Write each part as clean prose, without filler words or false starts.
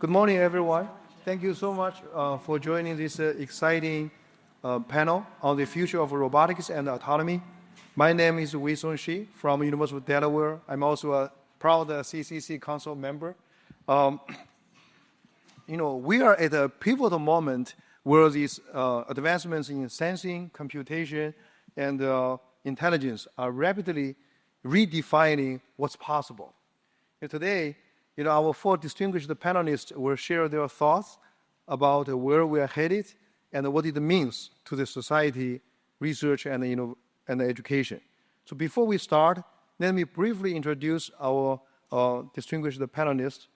Good morning, everyone. Thank you so much for joining this exciting panel on the future of robotics and autonomy. My name is Wei-Song Shi from University of Delaware. I'm also a proud CCC Council member. We are at a pivotal moment where these advancements in sensing, computation, and intelligence are rapidly redefining what's possible. And today, our four distinguished panelists will share their thoughts about where we are headed and what it means to the society, research, and education. So before we start, let me briefly introduce our distinguished panelists.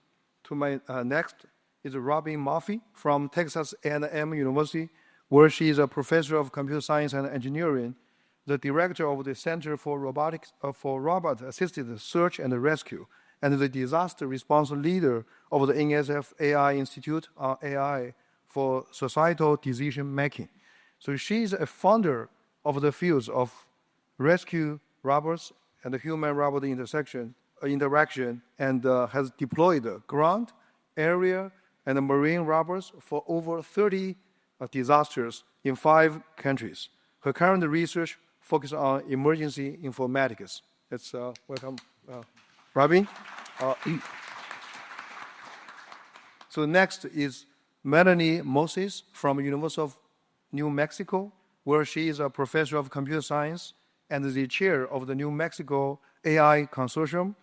To my next is Robin Murphy from Texas A&M University, where she is a professor of computer science and engineering, the director of the Center for Robotics for Robot-Assisted Search and Rescue, and the disaster response leader of the NSF AI Institute on AI for Societal Decision Making. So she is a founder of the fields of rescue robots and human-robot interaction, and has deployed ground, area, and marine robots for over 30 disasters in 5 countries. Her current research focuses on emergency informatics. Let's welcome Robin. So next is Melanie Moses from University of New Mexico, where she is a professor of computer science and the chair of the New Mexico AI Consortium.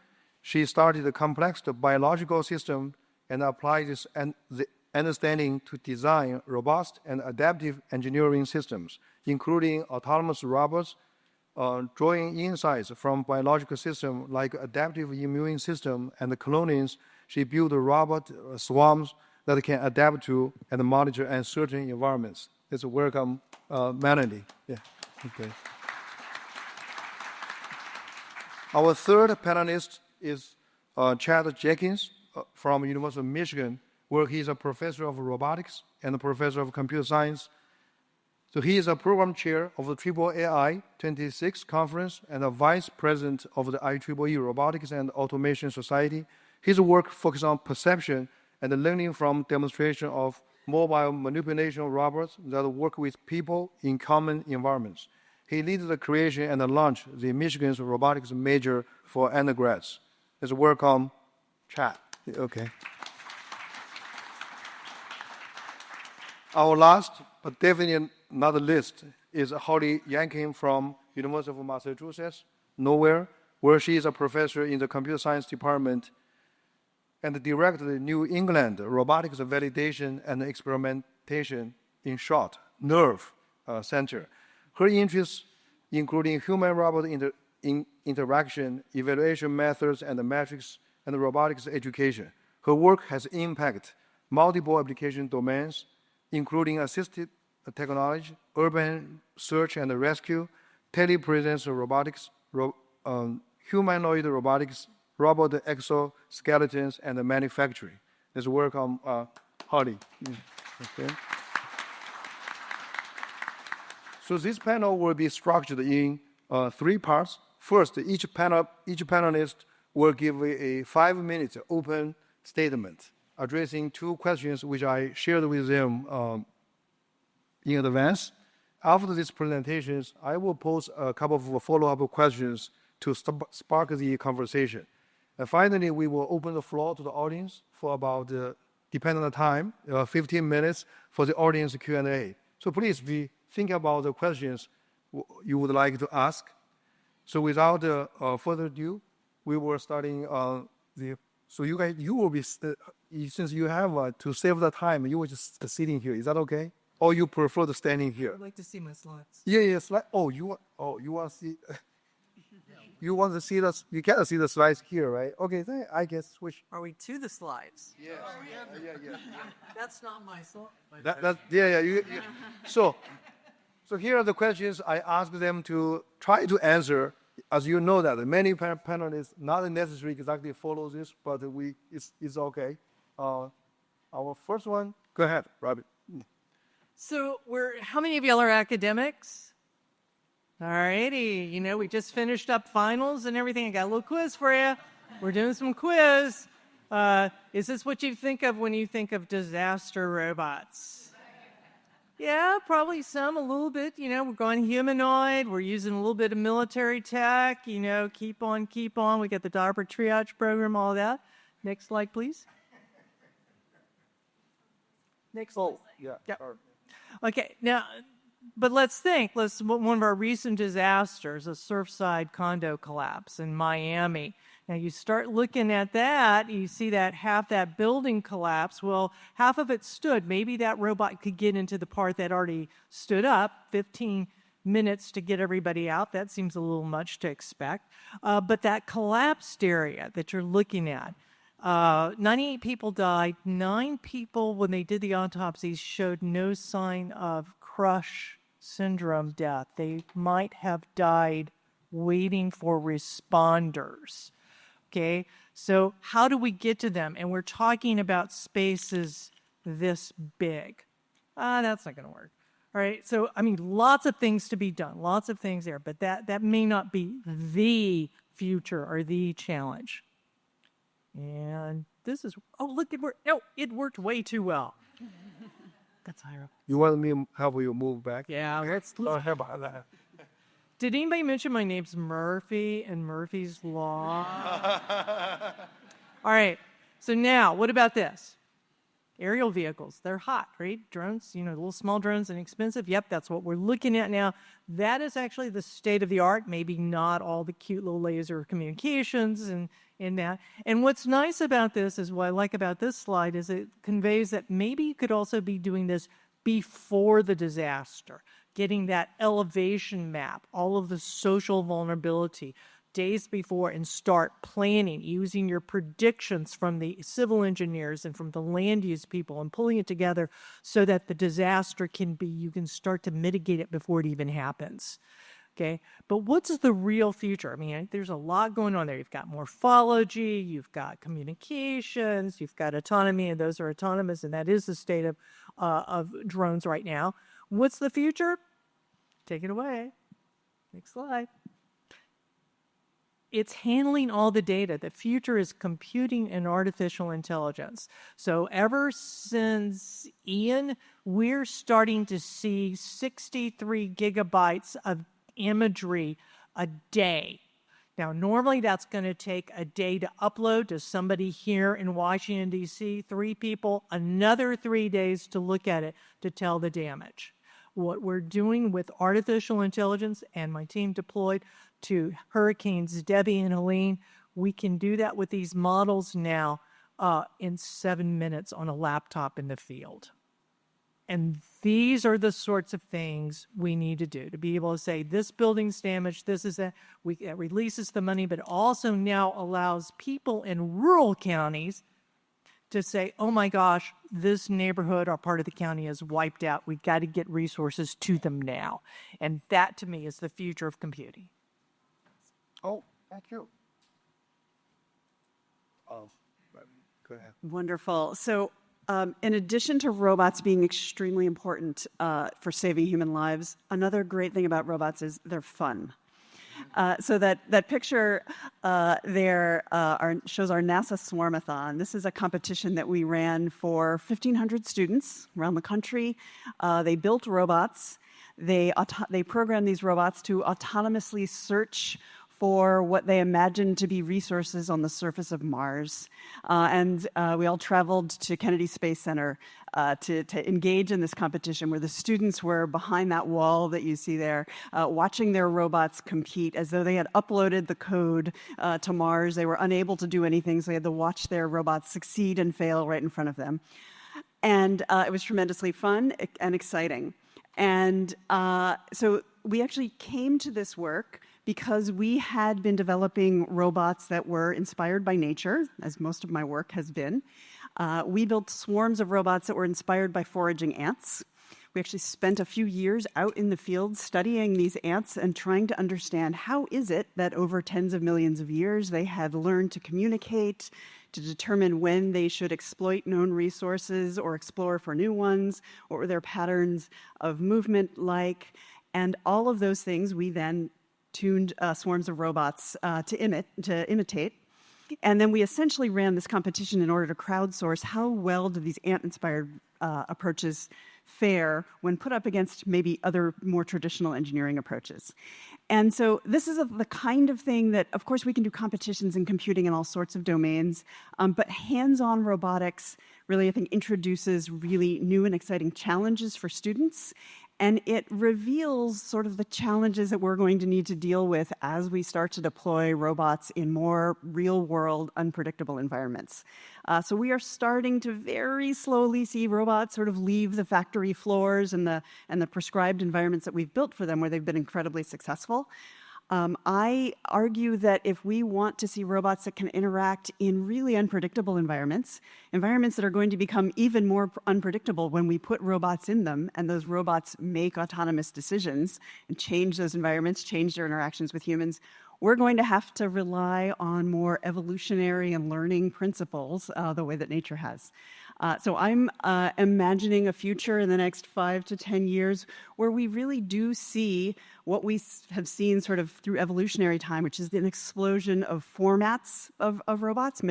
She studied the complex biological system and applied this the understanding to design robust and adaptive engineering systems, including autonomous robots, drawing insights from biological systems like adaptive immune system and the clonings. She built robot swarms that can adapt to and monitor uncertain environments. Let's welcome Melanie. Yeah. Okay. Our third panelist is Chad Jenkins from University of Michigan, where he is a professor of robotics and a professor of computer science. So he is a program chair of the AAAI 26 conference and a vice president of the IEEE Robotics and Automation Society. His work focuses on perception and learning from demonstration of mobile manipulation robots that work with people in common environments. He leads the creation and the launch of the Michigan's robotics major for undergrads. Let's welcome Chad. Okay. Our last, but definitely not least, is Holly Yankin from University of Massachusetts, Nowhere, where she is a professor in the computer science department and director of the New England Robotics Validation and Experimentation, in short, NERV Center. Her interests, including human-robot interaction, evaluation methods, and metrics, and robotics education. Her work has impacted multiple application domains, including assisted technology, urban search and rescue, telepresence robotics, humanoid robotics, robot exoskeletons, and manufacturing. Let's welcome Holly. Okay. So this panel will be structured in 3 parts. First, each panelist will give a 5-minute open statement addressing 2 questions which I shared with them in advance. After these presentations, I will pose a couple of follow-up questions to spark the conversation. And finally, we will open the floor to the audience for about, depending on the time, 15 minutes for the audience Q&A. So please be thinking about the questions you would like to ask. So without further ado, we were starting the. So you guys, you will be since you have to save the time, you were just sitting here. Is that okay? Or you prefer standing here? I'd like to see my slides. Yeah, slide. You want to see? You want to see the? You can't see the slides here, right? Okay, then I guess switch. Are we to the slides? Yeah. That's not my slide. So here are the questions I asked them to try to answer. As you know that many panelists not necessarily exactly follow this, but it's okay. Our first one, go ahead, Robin. So how many of y'all are academics? All righty. We just finished up finals and everything. I got a little quiz for you. We're doing some quiz. Is this what you think of when you think of disaster robots? Yeah, probably some, a little bit. We're going humanoid. We're using a little bit of military tech. Keep on. We got the DARPA triage program, all that. Next slide, please. Next slide. Yeah. Yep. Okay, now, but let's think. One of our recent disasters, a Surfside condo collapse in Miami. Now, you start looking at that, you see that half that building collapse. Well, half of it stood. Maybe that robot could get into the part that already stood up, 15 minutes to get everybody out. That seems a little much to expect. But that collapsed area that you're looking at, 98 people died. 9 people, when they did the autopsies, showed no sign of crush syndrome death. They might have died waiting for responders. Okay, so how do we get to them? And we're talking about spaces this big. That's not going to work. All right, so, lots of things to be done, lots of things there, but that may not be the future or the challenge. And this is, look, it worked way too well. That's Hira. You want me to help you move back? Yeah, let's How about that? Did anybody mention my name's Murphy and Murphy's Law? All right, so now, what about this? Aerial vehicles, they're hot, right? Drones, little small drones, inexpensive. Yep, that's what we're looking at now. That is actually the state of the art, maybe not all the cute little laser communications and that. And what's nice about this is, what I like about this slide is it conveys that maybe you could also be doing this before the disaster, getting that elevation map, all of the social vulnerability days before, and start planning, using your predictions from the civil engineers and from the land use people and pulling it together so that the disaster you can start to mitigate it before it even happens. Okay, but what's the real future? There's a lot going on there. You've got morphology, you've got communications, you've got autonomy, and those are autonomous, and that is the state of drones right now. What's the future? Take it away. Next slide. It's handling all the data. The future is computing and artificial intelligence. So ever since Ian, we're starting to see 63 gigabytes of imagery a day. Now, normally that's going to take a day to upload to somebody here in Washington, D.C., 3 people, another 3 days to look at it to tell the damage. What we're doing with artificial intelligence, and my team deployed to Hurricanes Debbie and Helene, we can do that with these models now in 7 minutes on a laptop in the field. And these are the sorts of things we need to do to be able to say, this building's damaged, this is that. It releases the money, but also now allows people in rural counties to say, oh my gosh, this neighborhood or part of the county is wiped out. We've got to get resources to them now. And that, to me, is the future of computing. Oh, thank you. Go ahead. Wonderful. So in addition to robots being extremely important for saving human lives, another great thing about robots is they're fun. So that picture there shows our NASA Swarmathon. This is a competition that we ran for 1,500 students around the country. They built robots. They programmed these robots to autonomously search for what they imagined to be resources on the surface of Mars. And we all traveled to Kennedy Space Center to engage in this competition, where the students were behind that wall that you see there, watching their robots compete as though they had uploaded the code to Mars. They were unable to do anything, so they had to watch their robots succeed and fail right in front of them. And it was tremendously fun and exciting. And so we actually came to this work because we had been developing robots that were inspired by nature, as most of my work has been. We built swarms of robots that were inspired by foraging ants. We actually spent a few years out in the field studying these ants and trying to understand how is it that over tens of millions of years they had learned to communicate, to determine when they should exploit known resources or explore for new ones, what were their patterns of movement like, and all of those things we then tuned swarms of robots to imitate. And then we essentially ran this competition in order to crowdsource how well do these ant-inspired approaches fare when put up against maybe other more traditional engineering approaches. And so this is the kind of thing that, of course, we can do competitions in computing in all sorts of domains, but hands-on robotics really, I think, introduces really new and exciting challenges for students. And it reveals sort of the challenges that we're going to need to deal with as we start to deploy robots in more real-world, unpredictable environments. So we are starting to very slowly see robots sort of leave the factory floors and the prescribed environments that we've built for them, where they've been incredibly successful. I argue that if we want to see robots that can interact in really unpredictable environments that are going to become even more unpredictable when we put robots in them, and those robots make autonomous decisions and change those environments, change their interactions with humans, we're going to have to rely on more evolutionary and learning principles the way that nature has. So I'm imagining a future in the next 5 to 10 years where we really do see what we have seen sort of through evolutionary time, which is an explosion of formats of robots,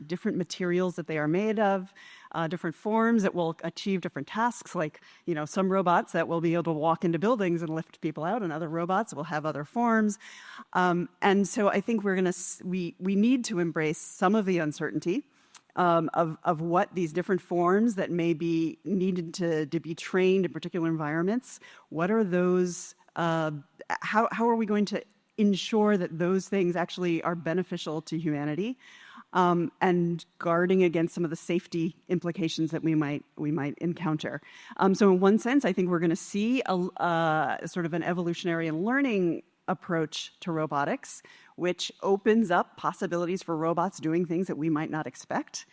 different materials that they are made of, different forms that will achieve different tasks, like, some robots that will be able to walk into buildings and lift people out, and other robots will have other forms. And so I think we need to embrace some of the uncertainty of what these different forms that may be needed to be trained in particular environments, what are those, how are we going to ensure that those things actually are beneficial to humanity, and guarding against some of the safety implications that we might encounter. So in one sense, I think we're going to see a sort of an evolutionary and learning approach to robotics, which opens up possibilities for robots doing things that we might not expect.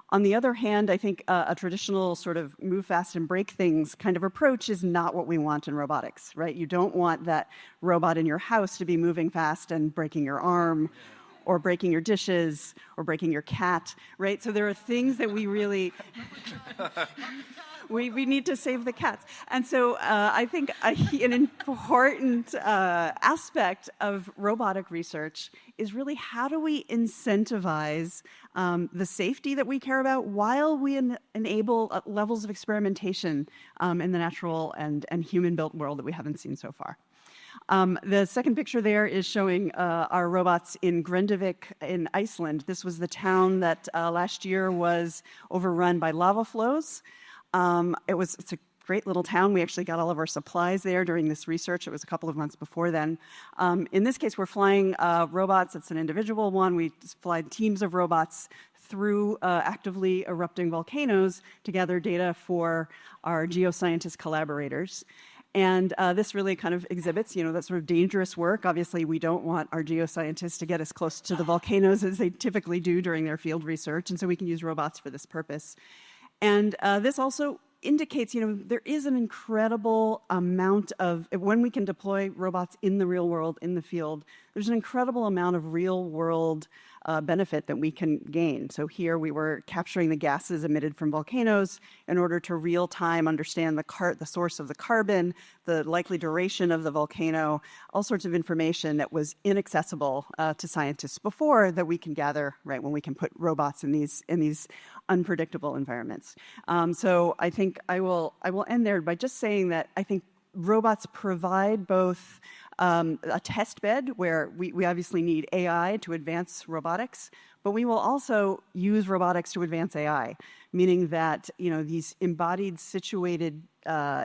On the other hand, I think a traditional sort of move fast and break things kind of approach is not what we want in robotics, right? You don't want that robot in your house to be moving fast and breaking your arm, or breaking your dishes, or breaking your cat, right? So there are things that we really... We need to save the cats. And so I think an important aspect of robotic research is really how do we incentivize the safety that we care about while we enable levels of experimentation in the natural and human-built world that we haven't seen so far. The second picture there is showing our robots in Grindavik in Iceland. This was the town that last year was overrun by lava flows. It's a great little town. We actually got all of our supplies there during this research. It was a couple of months before then. In this case, we're flying robots. It's an individual one. We fly teams of robots through actively erupting volcanoes to gather data for our geoscientist collaborators. And this really kind of exhibits, that sort of dangerous work. Obviously, we don't want our geoscientists to get as close to the volcanoes as they typically do during their field research, and so we can use robots for this purpose. And this also indicates, there is an incredible amount of, when we can deploy robots in the real world, in the field, there's an incredible amount of real world benefit that we can gain. So here we were capturing the gases emitted from volcanoes in order to real time understand the source of the carbon, the likely duration of the volcano, all sorts of information that was inaccessible to scientists before that we can gather, right, when we can put robots in these unpredictable environments. So I think I will end there by just saying that I think robots provide both a test bed where we obviously need AI to advance robotics, but we will also use robotics to advance AI, meaning that these embodied, situated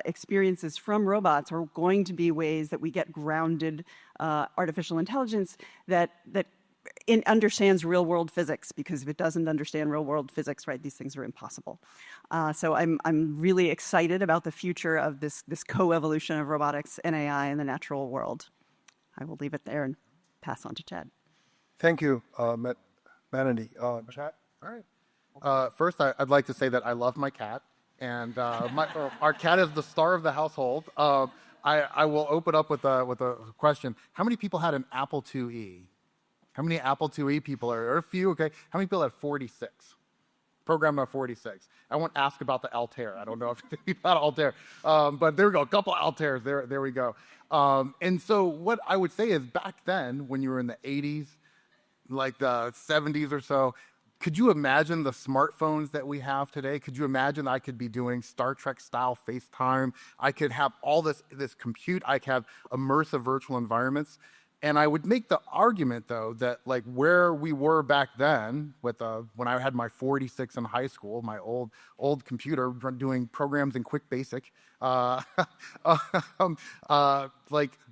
experiences from robots are going to be ways that we get grounded artificial intelligence that understands real-world physics, because if it doesn't understand real-world physics, right, these things are impossible. So I'm really excited about the future of this co-evolution of robotics and AI in the natural world. I will leave it there and pass on to Chad. Thank you, Melanie. Chad? All right. First, I'd like to say that I love my cat, and our cat is the star of the household. I will open up with a question. How many people had an Apple IIe? How many Apple IIe people are there? A few, okay. How many people had 46? Program number 46. I won't ask about the Altair. I don't know if people had Altair. But there we go, a couple Altairs. There we go. And so what I would say is back then, when you were in the 80s, like the 70s or so, could you imagine the smartphones that we have today? Could you imagine I could be doing Star Trek style FaceTime? I could have all this compute. I could have immersive virtual environments. And I would make the argument, though, that like where we were back then, with when I had my 46 in high school, my old computer doing programs in Quick Basic, like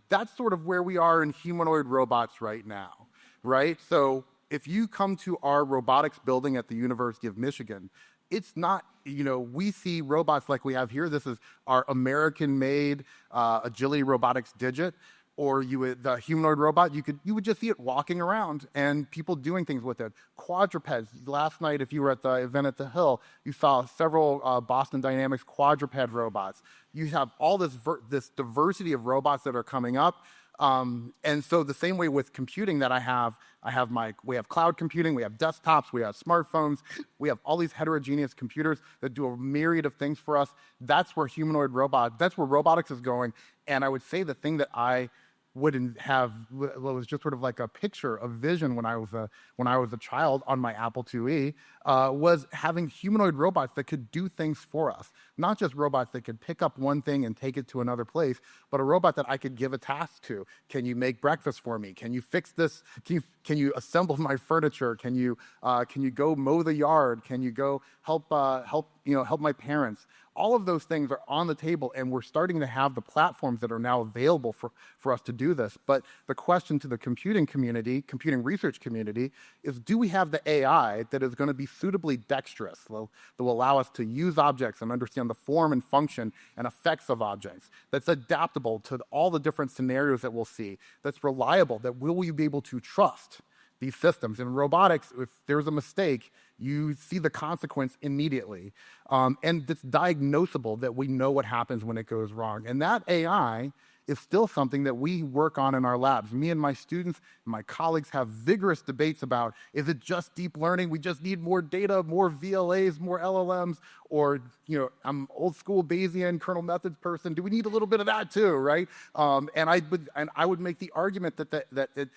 that's sort of where we are in humanoid robots right now, right? So if you come to our robotics building at the University of Michigan, it's not, we see robots like we have here. This is our American-made agility robotics digit, or the humanoid robot. You would just see it walking around and people doing things with it. Quadrupeds. Last night, if you were at the event at the Hill, you saw several Boston Dynamics quadruped robots. You have all this diversity of robots that are coming up. And so the same way with computing that we have cloud computing, we have desktops, we have smartphones, we have all these heterogeneous computers that do a myriad of things for us. That's where that's where robotics is going. And I would say the thing that I wouldn't have, was just sort of like a picture, a vision when I was a child on my Apple IIe, was having humanoid robots that could do things for us. Not just robots that could pick up one thing and take it to another place, but a robot that I could give a task to. Can you make breakfast for me? Can you fix this? Can you assemble my furniture? Can you go mow the yard? Can you go help my parents? All of those things are on the table, and we're starting to have the platforms that are now available for us to do this. But the question to the computing research community, is do we have the AI that is going to be suitably dexterous, that will allow us to use objects and understand the form and function and effects of objects, that's adaptable to all the different scenarios that we'll see, that's reliable, that will we be able to trust these systems? In robotics, if there's a mistake, you see the consequence immediately. And it's diagnosable, that we know what happens when it goes wrong. And that AI is still something that we work on in our labs. Me and my students and my colleagues have vigorous debates about, is it just deep learning? We just need more data, more VLAs, more LLMs, or I'm old school Bayesian kernel methods person. Do we need a little bit of that too, right? And I would make the argument that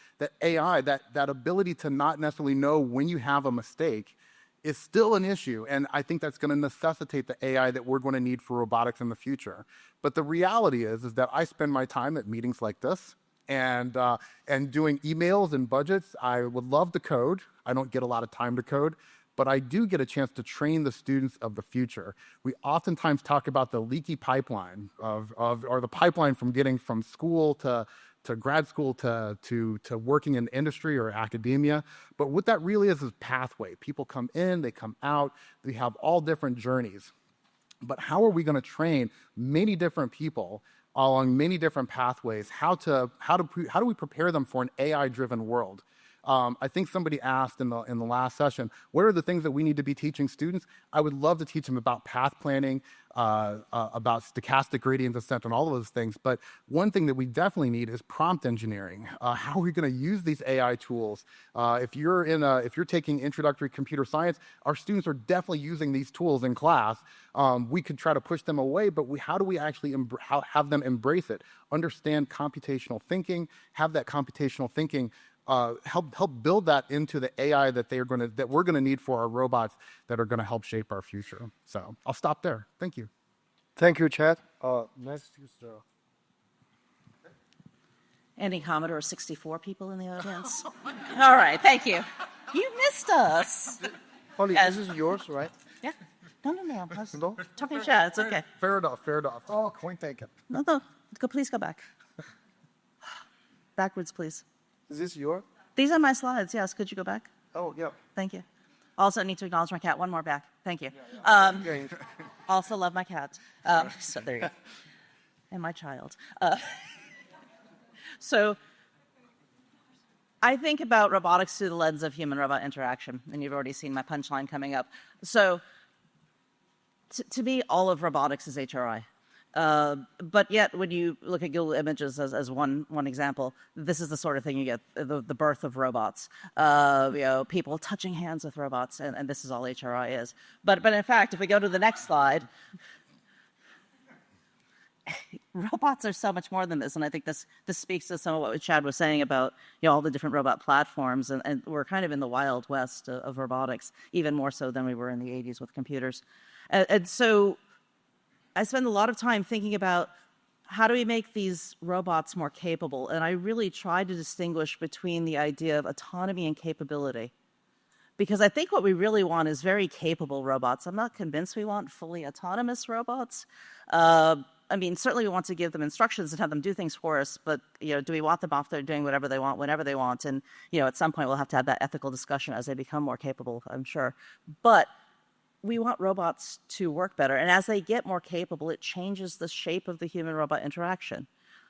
AI, that ability to not necessarily know when you have a mistake, is still an issue, and I think that's going to necessitate the AI that we're going to need for robotics in the future. But the reality is that I spend my time at meetings like this and doing emails and budgets. I would love to code. I don't get a lot of time to code, but I do get a chance to train the students of the future. We oftentimes talk about the leaky pipeline or the pipeline from getting from school to grad school to working in industry or academia. But what that really is pathway. People come in, they come out, they have all different journeys. But how are we going to train many different people along many different pathways? How do we prepare them for an AI-driven world? I think somebody asked in the last session, what are the things that we need to be teaching students? I would love to teach them about path planning, about stochastic gradient descent, and all of those things. But one thing that we definitely need is prompt engineering. How are we going to use these AI tools? If you're taking introductory computer science, our students are definitely using these tools in class. We could try to push them away, but how do we actually have them embrace it? Understand computational thinking, have that computational thinking help build that into the AI that we're gonna need for our robots that are gonna help shape our future. So I'll stop there. Thank you. Thank you, Chad. Next is Any Commodore 64 people in the audience? All right, thank you. You missed us. Holly, this is yours, right? Yeah. No. No? Talking chat, it's okay. Fair enough. Oh, point taken. No. Please go back. Backwards, please. Is this yours? These are my slides, yes. Could you go back? Oh, yeah. Thank you. Also need to acknowledge my cat. One more back. Thank you. Yeah. Also love my cat. So there you go. And my child. So I think about robotics through the lens of human-robot interaction, and you've already seen my punchline coming up. So to me, all of robotics is HRI. But yet, when you look at Google Images as one example, this is the sort of thing you get, the birth of robots. People touching hands with robots, and this is all HRI is. But in fact, if we go to the next slide, robots are so much more than this, and I think this speaks to some of what Chad was saying about all the different robot platforms, and we're kind of in the wild west of robotics, even more so than we were in the 80s with computers. And so I spend a lot of time thinking about how do we make these robots more capable, and I really try to distinguish between the idea of autonomy and capability. Because I think what we really want is very capable robots. I'm not convinced we want fully autonomous robots. I mean, certainly we want to give them instructions and have them do things for us, but do we want them off there doing whatever they want, whenever they want? And at some point we'll have to have that ethical discussion as they become more capable, I'm sure. But we want robots to work better, and as they get more capable, it changes the shape of the human-robot interaction.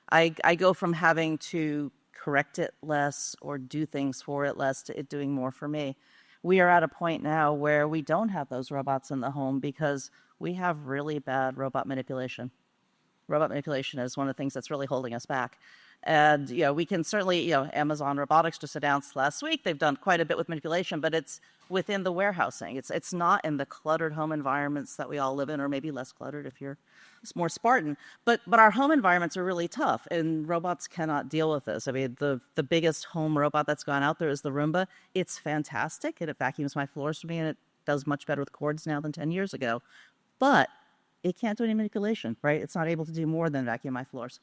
I go from having to correct it less or do things for it less to it doing more for me. We are at a point now where we don't have those robots in the home because we have really bad robot manipulation. Robot manipulation is one of the things that's really holding us back. And, we can certainly, Amazon Robotics just announced last week, they've done quite a bit with manipulation, but it's within the warehousing. It's not in the cluttered home environments that we all live in, or maybe less cluttered if you're more Spartan. But our home environments are really tough, and robots cannot deal with this. I mean, the biggest home robot that's gone out there is the Roomba. It's fantastic, and it vacuums my floors for me, and it does much better with cords now than 10 years ago. But it can't do any manipulation, right? It's not able to do more than vacuum my floors.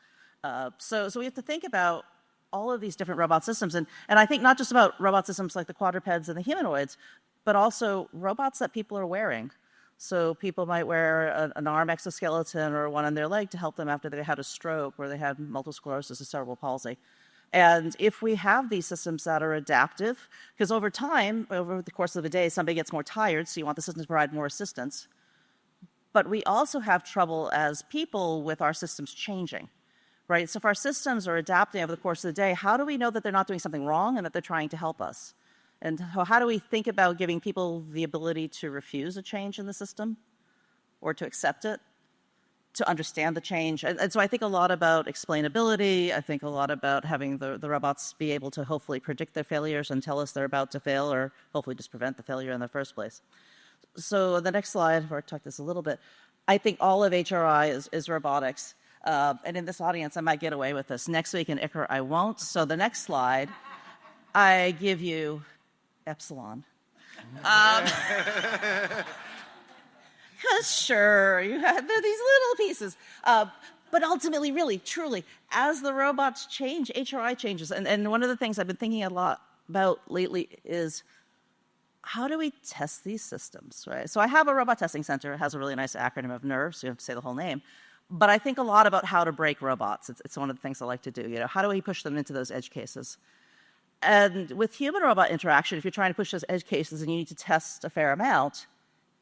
So we have to think about all of these different robot systems. And I think not just about robot systems like the quadrupeds and the humanoids, but also robots that people are wearing. So people might wear an arm exoskeleton or one on their leg to help them after they had a stroke or they had multiple sclerosis or cerebral palsy. And if we have these systems that are adaptive, because over time, over the course of a day, somebody gets more tired, so you want the system to provide more assistance. But we also have trouble as people with our systems changing. Right? So if our systems are adapting over the course of the day, how do we know that they're not doing something wrong and that they're trying to help us? And how do we think about giving people the ability to refuse a change in the system or to accept it, to understand the change? And so I think a lot about explainability. I think a lot about having the robots be able to hopefully predict their failures and tell us they're about to fail, or hopefully just prevent the failure in the first place. So the next slide, where I talked this a little bit, I think all of HRI is robotics. And in this audience, I might get away with this. Next week in ICR, I won't. So the next slide, I give you Epsilon. Sure, you have these little pieces. But ultimately, really, truly, as the robots change, HRI changes. And one of the things I've been thinking a lot about lately is how do we test these systems, right? So I have a robot testing center. It has a really nice acronym of NERV, so you have to say the whole name. But I think a lot about how to break robots. It's one of the things I like to do. How do we push them into those edge cases? And with human-robot interaction, if you're trying to push those edge cases and you need to test a fair amount,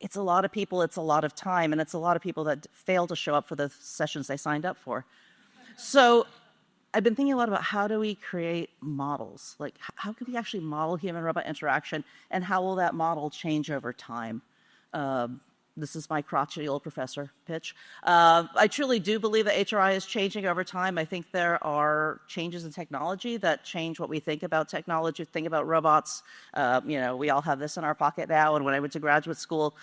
it's a lot of people, it's a lot of time, and it's a lot of people that fail to show up for the sessions they signed up for. So I've been thinking a lot about how do we create models? Like, how can we actually model human-robot interaction, and how will that model change over time? This is my crotchety old professor pitch. I truly do believe that HRI is changing over time. I think there are changes in technology that change what we think about technology, think about robots. We all have this in our pocket now, and when I went to graduate school,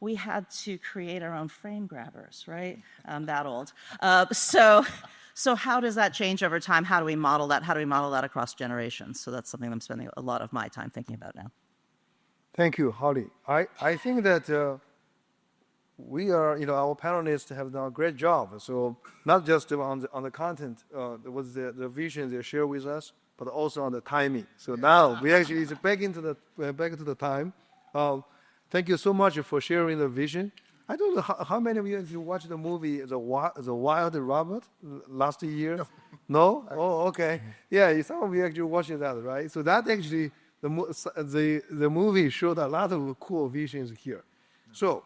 we had to create our own frame grabbers, right? I'm that old. So how does that change over time? How do we model that? How do we model that across generations? So that's something I'm spending a lot of my time thinking about now. Thank you, Holly. I think that we are, our panelists have done a great job. So not just on the content, was the vision they share with us, but also on the timing. So now we actually is back to the time. Thank you so much for sharing the vision. I don't know how many of you watched the movie The Wild Robot last year. No? Oh, okay. Yeah, some of you actually watched that, right? So that actually the movie showed a lot of cool visions here. So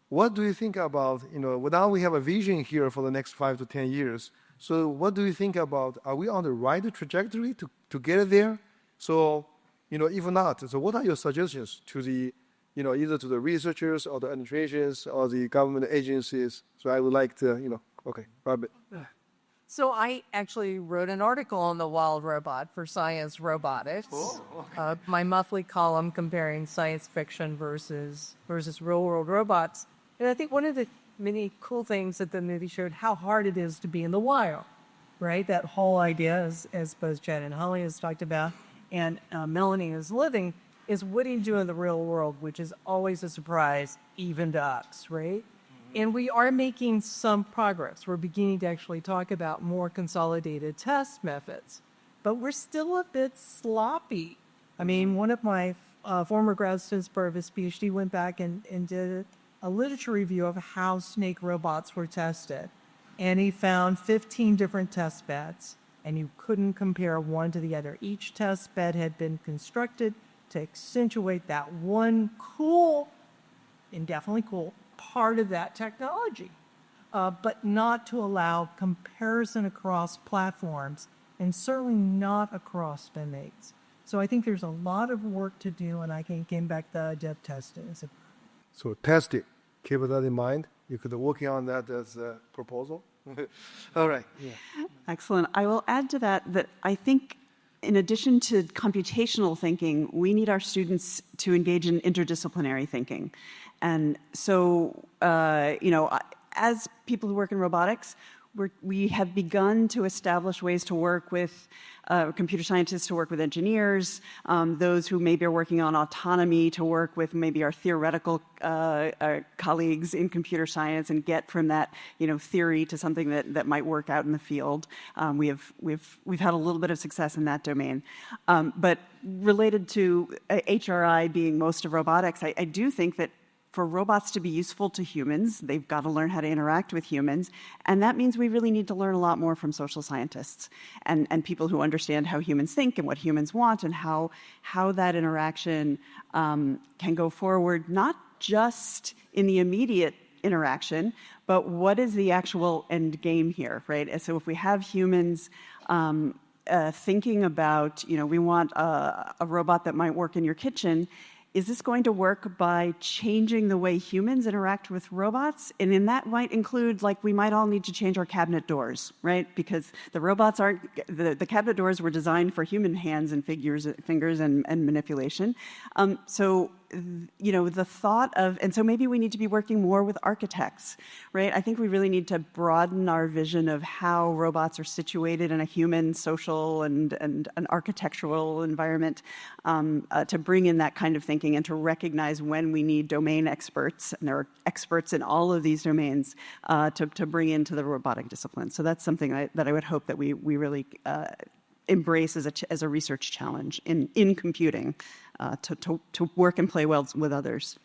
what do you think about, now we have a vision here for the next 5 to 10 years. So what do you think about, are we on the right trajectory to get there? So, if not, so what are your suggestions to the, either to the researchers or the administrations or the government agencies? So I would like to, okay, Robert. So I actually wrote an article on the wild robot for Science Robotics. Oh, okay. My monthly column comparing science fiction versus real-world robots. And I think one of the many cool things that the movie showed how hard it is to be in the wild, right? That whole idea, as both Chad and Holly has talked about, and Melanie is living, is what do you do in the real world, which is always a surprise, even to us, right? And we are making some progress. We're beginning to actually talk about more consolidated test methods, but we're still a bit sloppy. I mean, one of my former grad students, part of his PhD, went back and did a literature review of how snake robots were tested. And he found 15 different test beds, and you couldn't compare one to the other. Each test bed had been constructed to accentuate that one cool, and definitely cool, part of that technology, but not to allow comparison across platforms, and certainly not across domains. So I think there's a lot of work to do, and I came back to dev testing. So test it. Keep that in mind. You could work on that as a proposal. All right. Yeah. Excellent. I will add to that I think in addition to computational thinking, we need our students to engage in interdisciplinary thinking. And so, as people who work in robotics, we have begun to establish ways to work with computer scientists, to work with engineers, those who maybe are working on autonomy, to work with maybe our theoretical colleagues in computer science and get from that, theory to something that might work out in the field. We've had a little bit of success in that domain. But related to HRI being most of robotics, I do think that for robots to be useful to humans, they've got to learn how to interact with humans. And that means we really need to learn a lot more from social scientists and people who understand how humans think and what humans want and how that interaction can go forward, not just in the immediate interaction, but what is the actual end game here, right? And so if we have humans thinking about, we want a robot that might work in your kitchen, is this going to work by changing the way humans interact with robots? And in that might include, we might all need to change our cabinet doors, right? Because the robots aren't, the cabinet doors were designed for human hands and fingers and manipulation. So the thought of, and so maybe we need to be working more with architects, right? I think we really need to broaden our vision of how robots are situated in a human, social, and an architectural environment to bring in that kind of thinking and to recognize when we need domain experts, and there are experts in all of these domains, to bring into the robotic discipline. So that's something that I would hope that we really embrace as a research challenge in computing. To work and play well with others.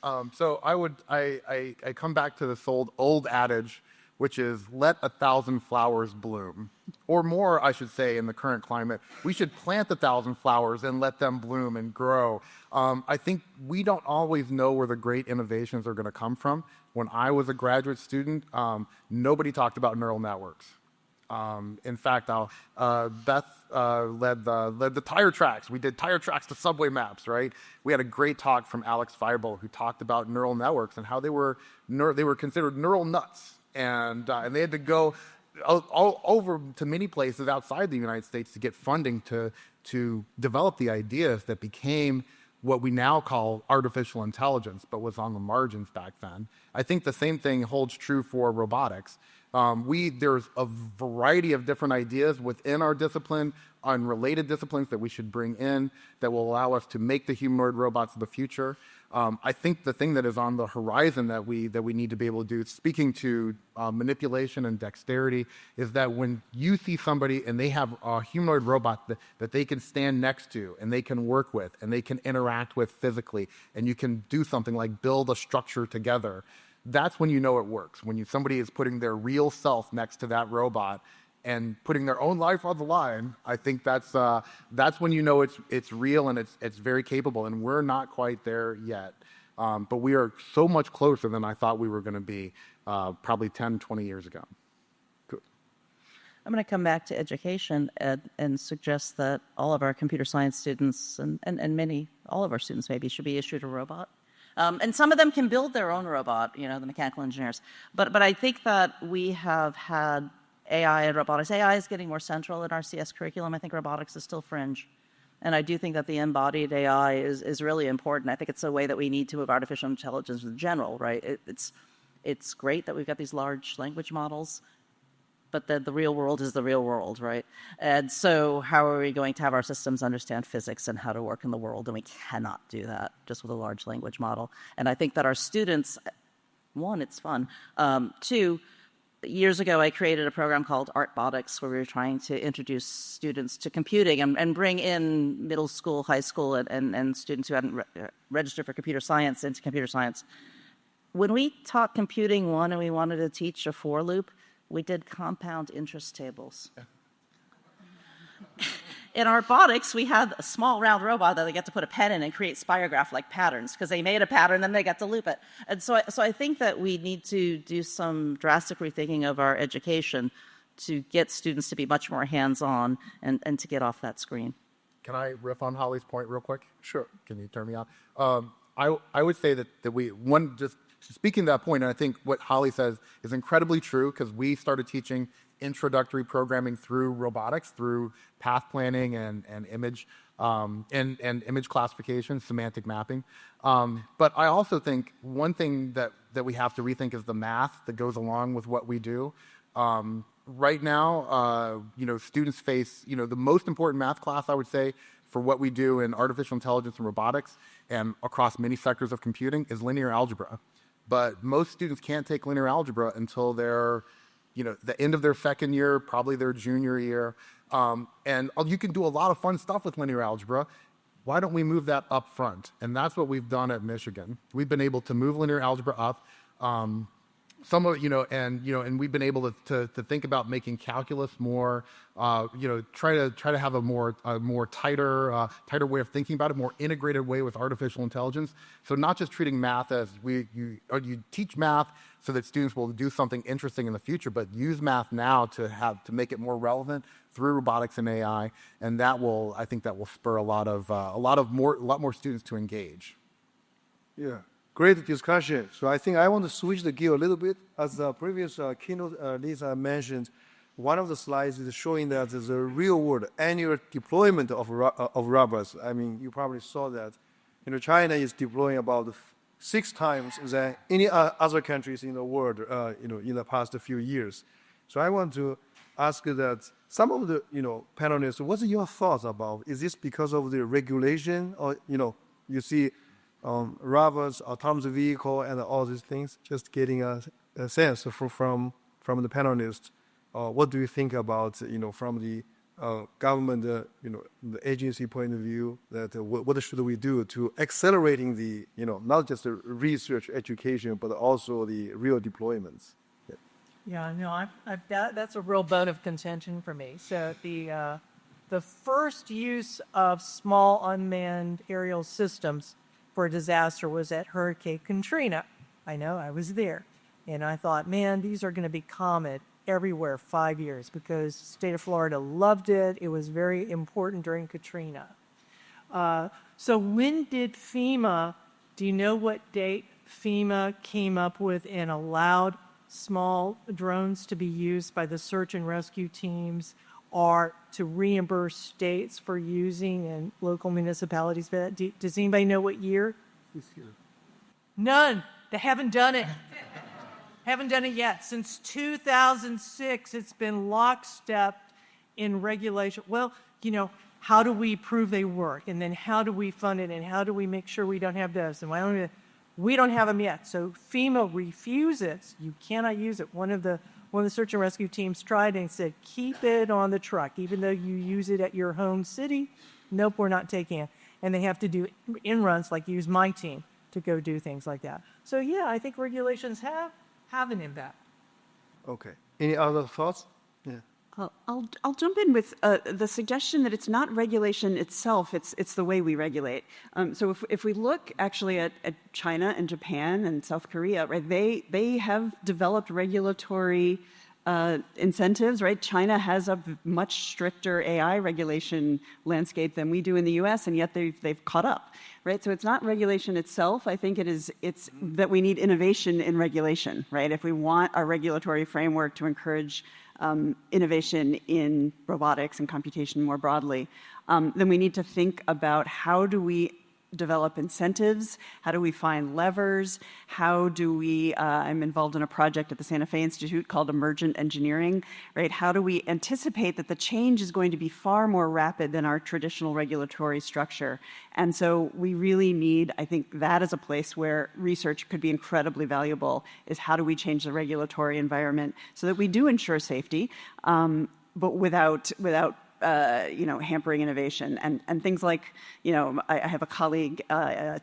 So I come back to this old adage, which is let 1,000 flowers bloom, or more, I should say, in the current climate. We should plant 1,000 flowers and let them bloom and grow. I think we don't always know where the great innovations are going to come from. When I was a graduate student, nobody talked about neural networks. In fact, Beth led the tire tracks. We did tire tracks to subway maps, right? We had a great talk from Alex Feibel, who talked about neural networks and how they were considered neural nuts, and they had to go all over to many places outside the United States to get funding to develop the ideas that became what we now call artificial intelligence, but was on the margins back then. I think the same thing holds true for robotics. There's a variety of different ideas within our discipline, unrelated disciplines that we should bring in that will allow us to make the humanoid robots of the future. I think the thing that is on the horizon that we need to be able to do, speaking to manipulation and dexterity, is that when you see somebody and they have a humanoid robot that they can stand next to and they can work with and they can interact with physically, and you can do something like build a structure together, that's when you know it works. When somebody is putting their real self next to that robot and putting their own life on the line, I think that's when you know it's real and it's very capable. And we're not quite there yet, but we are so much closer than I thought we were going to be probably 10, 20 years ago. Good. I'm going to come back to education and suggest that all of our computer science students and all of our students maybe should be issued a robot. And some of them can build their own robot, the mechanical engineers. But I think that we have had AI and robotics. AI is getting more central in our CS curriculum. I think robotics is still fringe. And I do think that the embodied AI is really important. I think it's a way that we need to move artificial intelligence in general, right? it's great that we've got these large language models, but then the real world is the real world, right? And so how are we going to have our systems understand physics and how to work in the world? And we cannot do that just with a large language model. And I think that our students, one, it's fun. Two, years ago, I created a program called Artbotics, where we were trying to introduce students to computing and bring in middle school, high school, and students who hadn't registered for computer science into computer science. When we taught Computing 1 and we wanted to teach a for loop, we did compound interest tables. In Artbotics, we had a small round robot that they get to put a pen in and create spirograph-like patterns, because they made a pattern, then they get to loop it. And so I think that we need to do some drastic rethinking of our education to get students to be much more hands-on and to get off that screen. Can I riff on Holly's point real quick? Sure. Can you turn me on? I would say that just speaking to that point, and I think what Holly says is incredibly true, because we started teaching introductory programming through robotics, through path planning and image and image classification, semantic mapping. But I also think one thing that we have to rethink is the math that goes along with what we do. Right now, students face, the most important math class, I would say, for what we do in artificial intelligence and robotics and across many sectors of computing is linear algebra. But most students can't take linear algebra until they're, the end of their second year, probably their junior year. And you can do a lot of fun stuff with linear algebra. Why don't we move that up front? And that's what we've done at Michigan. We've been able to move linear algebra up. And we've been able to think about making calculus more, try to have a more tighter way of thinking about it, more integrated way with artificial intelligence. So not just treating math as you teach math so that students will do something interesting in the future, but use math now to make it more relevant through robotics and AI, and I think that will spur a lot more students to engage. Yeah. Great discussion. So I think I want to switch the gear a little bit. As the previous keynote Lisa mentioned, one of the slides is showing that there's a real-world annual deployment of robots. I mean, you probably saw that. China is deploying about 6 times than any other countries in the world, in the past few years. So I want to ask that some of the, panelists, what's your thoughts about? Is this because of the regulation, or you see robots, autonomous vehicle, and all these things? Just getting a sense from the panelists. What do you think about, from the government, the agency point of view, that what should we do to accelerating the, not just the research education, but also the real deployments? Yeah, no, that's a real bone of contention for me. So the first use of small unmanned aerial systems for a disaster was at Hurricane Katrina. I know, I was there. And I thought, man, these are going to be common everywhere 5 years, because the state of Florida loved it. It was very important during Katrina. So when did FEMA, do you know what date FEMA came up with and allowed small drones to be used by the search and rescue teams, or to reimburse states for using and local municipalities for that? Does anybody know what year? None. They haven't done it. Haven't done it yet. Since 2006, it's been lockstep in regulation. Well, how do we prove they work? And then how do we fund it? And how do we make sure we don't have this? And we don't have them yet. So FEMA refuses. You cannot use it. One of the search and rescue teams tried and said, keep it on the truck, even though you use it at your home city. Nope, we're not taking it. And they have to do in-runs, like use my team to go do things like that. So yeah, I think regulations have an impact. Okay. Any other thoughts? Yeah. I'll jump in with the suggestion that it's not regulation itself, it's the way we regulate. So if we look actually at China and Japan and South Korea, right, they have developed regulatory incentives, right? China has a much stricter AI regulation landscape than we do in the US, and yet they've caught up, right? So it's not regulation itself. I think it's that we need innovation in regulation, right? If we want our regulatory framework to encourage innovation in robotics and computation more broadly, then we need to think about how do we develop incentives? How do we find levers? How do we, I'm involved in a project at the Santa Fe Institute called Emergent Engineering, right? How do we anticipate that the change is going to be far more rapid than our traditional regulatory structure? And so we really need, I think that is a place where research could be incredibly valuable, is how do we change the regulatory environment so that we do ensure safety, but without hampering innovation and things like, I have a colleague,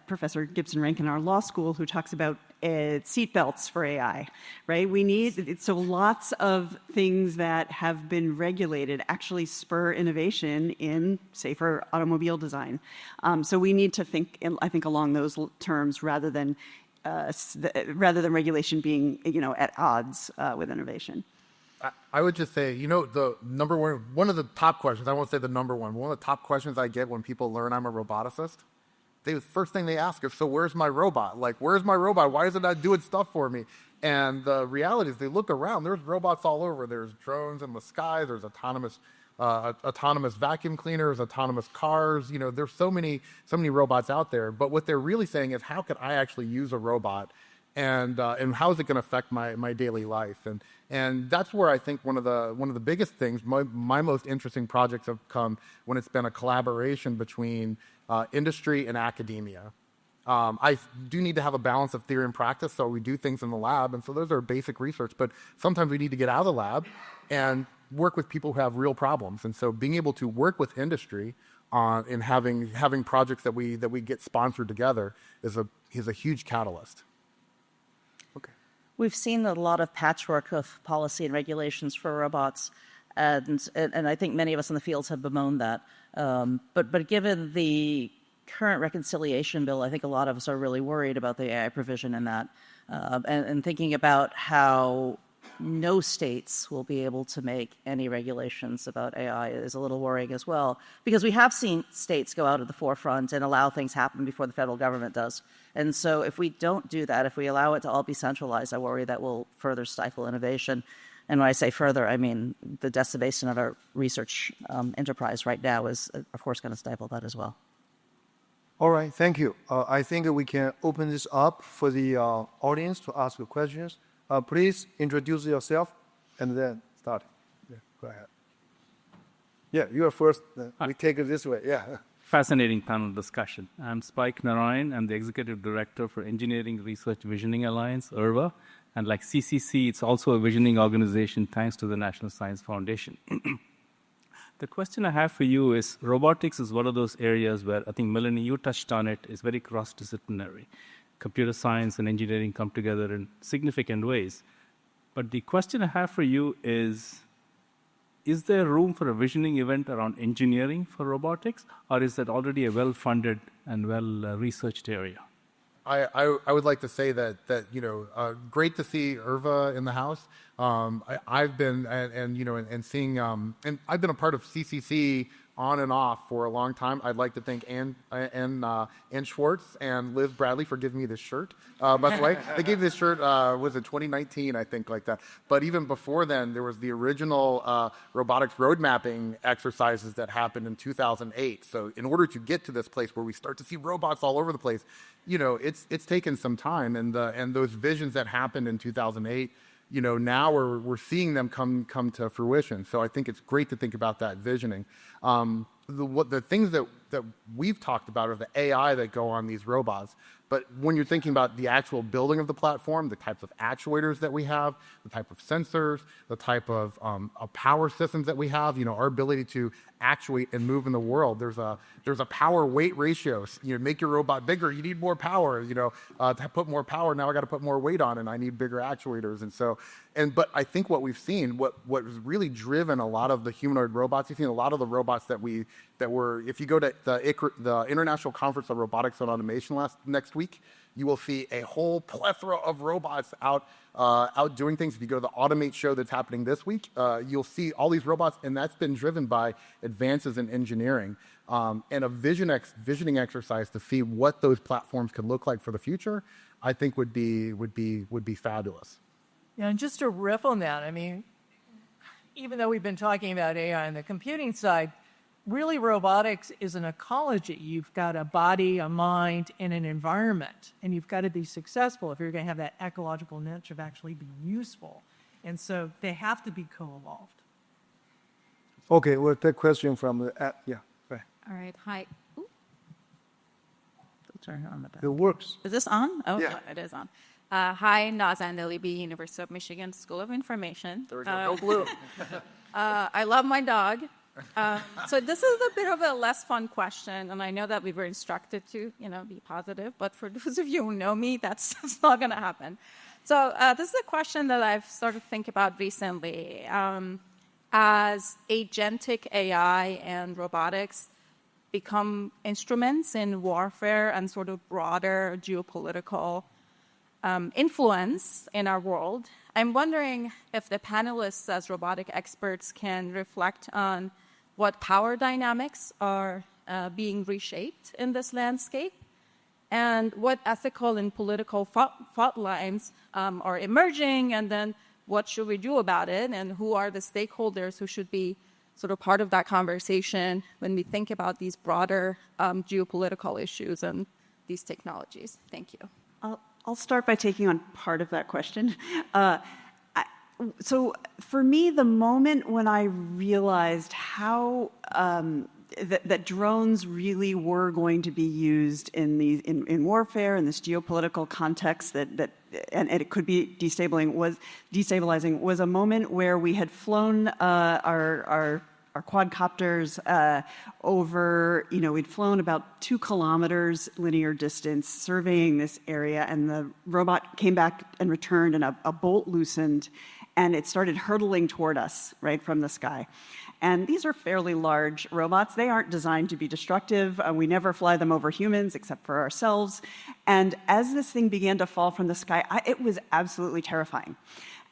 Professor Gibson Rankin in our law school, who talks about seatbelts for AI, right? So lots of things that have been regulated actually spur innovation in safer automobile design. So we need to think, I think, along those terms rather than regulation being, at odds with innovation. I would just say, the number one of the top questions, I won't say the number one of the top questions I get when people learn I'm a roboticist, the first thing they ask is, so where's my robot? Like, where's my robot? Why is it not doing stuff for me? And the reality is they look around, there's robots all over. There's drones in the sky, there's autonomous vacuum cleaners, autonomous cars. There's so many robots out there. But what they're really saying is, how could I actually use a robot? And how is it going to affect my daily life? And that's where I think one of the biggest things, my most interesting projects have come when it's been a collaboration between industry and academia. I do need to have a balance of theory and practice, so we do things in the lab, and so those are basic research, but sometimes we need to get out of the lab and work with people who have real problems. And so being able to work with industry and having projects that we get sponsored together is a huge catalyst. We've seen a lot of patchwork of policy and regulations for robots, and I think many of us in the fields have bemoaned that. But given the current reconciliation bill, I think a lot of us are really worried about the AI provision in that, and thinking about how no states will be able to make any regulations about AI is a little worrying as well, because we have seen states go out at the forefront and allow things happen before the federal government does. And so if we don't do that, if we allow it to all be centralized, I worry that will further stifle innovation. And when I say further, I mean the decimation of our research enterprise right now is, of course, going to stifle that as well. All right, thank you. I think we can open this up for the audience to ask questions. Please introduce yourself and then start. Yeah, go ahead. Yeah, you are first. We take it this way. Yeah. Fascinating panel discussion. I'm Spike Narayan. I'm the Executive Director for Engineering Research Visioning Alliance, IRVA. And like CCC, it's also a visioning organization thanks to the National Science Foundation. The question I have for you is, robotics is one of those areas where I think, Melanie, you touched on it, is very cross-disciplinary. Computer science and engineering come together in significant ways. But the question I have for you is there room for a visioning event around engineering for robotics, or is that already a well-funded and well-researched area? I would like to say that great to see IRVA in the house. I've been seeing I've been a part of CCC on and off for a long time. I'd like to thank Ann Schwartz and Liz Bradley for giving me this shirt. By the way, they gave this shirt was it 2019, I think, like that. But even before then, there was the original robotics road mapping exercises that happened in 2008. So in order to get to this place where we start to see robots all over the place, it's taken some time, and those visions that happened in 2008. Now we're seeing them come to fruition. So I think it's great to think about that visioning. The things that we've talked about are the AI that go on these robots. But when you're thinking about the actual building of the platform, the types of actuators that we have, the type of sensors, the type of power systems that we have, our ability to actuate and move in the world. There's a power weight ratio. Make your robot bigger, you need more power. To put more power, now I got to put more weight on, and I need bigger actuators. But I think what we've seen, what has really driven a lot of the humanoid robots, you've seen a lot of the robots that were, if you go to the International Conference on Robotics and Automation next week, you will see a whole plethora of robots out doing things. If you go to the Automate show that's happening this week, you'll see all these robots, and that's been driven by advances in engineering and a visioning exercise to see what those platforms could look like for the future. I think would be fabulous. Yeah, and just to riff on that, I mean, even though we've been talking about AI on the computing side, really robotics is an ecology. You've got a body, a mind, and an environment. And you've got to be successful if you're going to have that ecological niche of actually being useful. And so they have to be co-evolved. Okay, we'll take question from the, yeah, right. All right. Hi. Ooh, Turn it on the back. It works. Is this on? Oh, Yeah. it is on. Hi, Nazan Delibi, University of Michigan School of Information. There we go. Go blue. I love my dog. So this is a bit of a less fun question, and I know that we were instructed to, be positive. But for those of you who know me, that's not going to happen. So this is a question that I've started to think about recently. As agentic AI and robotics become instruments in warfare and sort of broader geopolitical influence in our world, I'm wondering if the panelists as robotic experts can reflect on what power dynamics are being reshaped in this landscape and what ethical and political fault lines are emerging, and then what should we do about it, and who are the stakeholders who should be sort of part of that conversation when we think about these broader geopolitical issues and these technologies. Thank you. I'll start by taking on part of that question. So for me, the moment when I realized how that drones really were going to be used in warfare, in this geopolitical context, and it could be destabilizing was a moment where we had flown our quadcopters over, we'd flown about 2 kilometers linear distance surveying this area, and the robot came back and returned, and a bolt loosened, and it started hurtling toward us right from the sky. And these are fairly large robots. They aren't designed to be destructive. We never fly them over humans except for ourselves. And as this thing began to fall from the sky, it was absolutely terrifying.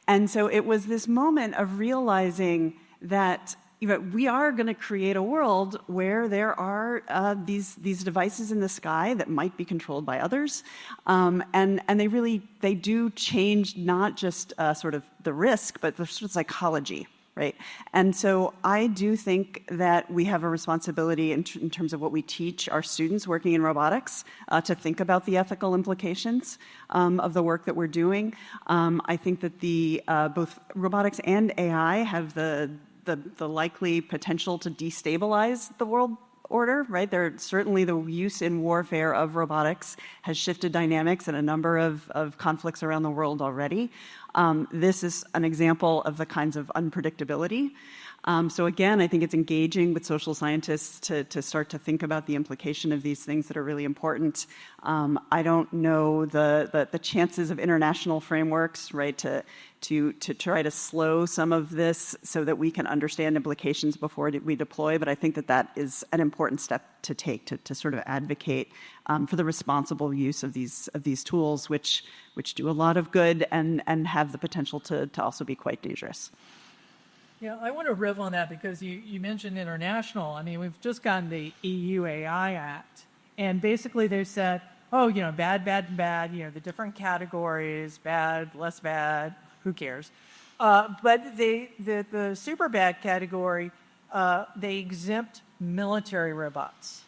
And so it was this moment of realizing that we are going to create a world where there are these devices in the sky that might be controlled by others, and they do change not just sort of the risk, but the sort of psychology, right? And so I do think that we have a responsibility in terms of what we teach our students working in robotics to think about the ethical implications of the work that we're doing. I think that both robotics and AI have the likely potential to destabilize the world order, right? Certainly the use in warfare of robotics has shifted dynamics in a number of conflicts around the world already. This is an example of the kinds of unpredictability. So again, I think it's engaging with social scientists to start to think about the implication of these things that are really important. I don't know the chances of international frameworks, right, to try to slow some of this so that we can understand implications before we deploy. But I think that is an important step to take to sort of advocate for the responsible use of these tools, which do a lot of good and have the potential to also be quite dangerous. Yeah, I want to riff on that because you mentioned international. I mean, we've just gotten the EU AI Act, and basically they said, bad, bad, bad, the different categories, bad, less bad, who cares? But the super bad category, they exempt military robots,